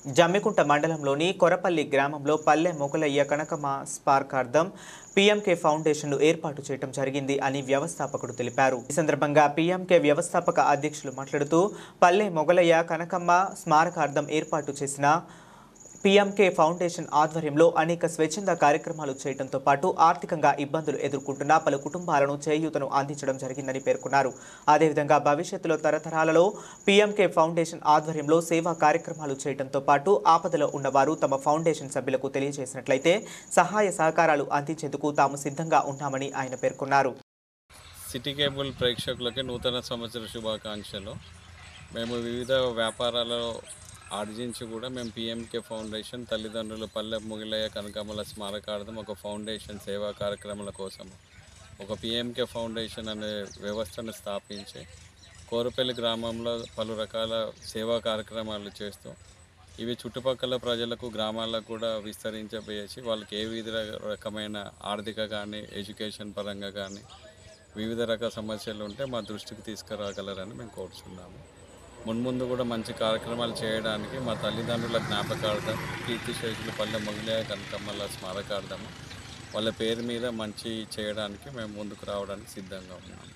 జమ్మికుంట మండలంలోని కొరపల్లి గ్రామంలో పల్లె మొగలయ్య కనకమ్మ స్మారకార్థం పీఎంకే ఫౌండేషన్ను ఏర్పాటు చేయడం జరిగింది అని వ్యవస్థాపకుడు తెలిపారు. ఈ సందర్భంగా పీఎంకే వ్యవస్థాపక అధ్యక్షులు మాట్లాడుతూ పల్లె మొగలయ్య కనకమ్మ స్మారకార్థం ఏర్పాటు చేసిన పీఎంకే ఫౌండేషన్ ఆధ్వర్యంలో అనేక స్వచ్ఛంద కార్యక్రమాలు చేయడంతో పాటు ఆర్థికంగా ఇబ్బందులు ఎదుర్కొంటున్న పలు కుటుంబాలను చేయూతను అందించడం జరిగిందని పేర్కొన్నారు. అదేవిధంగా భవిష్యత్తులో తరతరాలలో పీఎంకే ఫౌండేషన్ ఆధ్వర్యంలో సేవా కార్యక్రమాలు చేయడంతో పాటు ఆపదలో ఉన్నవారు తమ ఫౌండేషన్ సభ్యులకు తెలియజేసినట్లయితే సహాయ సహకారాలు అందించేందుకు తాము సిద్ధంగా ఉన్నామని ఆయన పేర్కొన్నారు. సిటీ కేబుల్ ప్రేక్షకులకి నూతన సంవత్సర శుభాకాంక్షలు. మేము వివిధ వ్యాపారాలలో ఆర్జించి కూడా మేము పీఎంకే ఫౌండేషన్ తల్లిదండ్రులు పల్లె మొగలయ్య కనకమ్మల స్మారకార్థం ఒక ఫౌండేషన్ సేవా కార్యక్రమాల కోసం ఒక పీఎంకే ఫౌండేషన్ అనే వ్యవస్థను స్థాపించి కోరపల్లి గ్రామంలో పలు రకాల సేవా కార్యక్రమాలు చేస్తూ ఇవి చుట్టుపక్కల ప్రజలకు గ్రామాలకు కూడా విస్తరించబోయేసి వాళ్ళకి ఏ వివిధ రకమైన ఆర్థిక కానీ ఎడ్యుకేషన్ పరంగా కానీ వివిధ రకాల సమస్యలు ఉంటే మా దృష్టికి తీసుకురాగలరని మేము కోరుచున్నాము. మున్ముందు కూడా మంచి కార్యక్రమాలు చేయడానికి మా తల్లిదండ్రుల జ్ఞాపకార్థం కీర్తిశేషులు పల్లె మొగలయ్య కనకమ్మల స్మారకార్థము వాళ్ళ పేరు మీద మంచి చేయడానికి మేము ముందుకు రావడానికి సిద్ధంగా ఉన్నాము.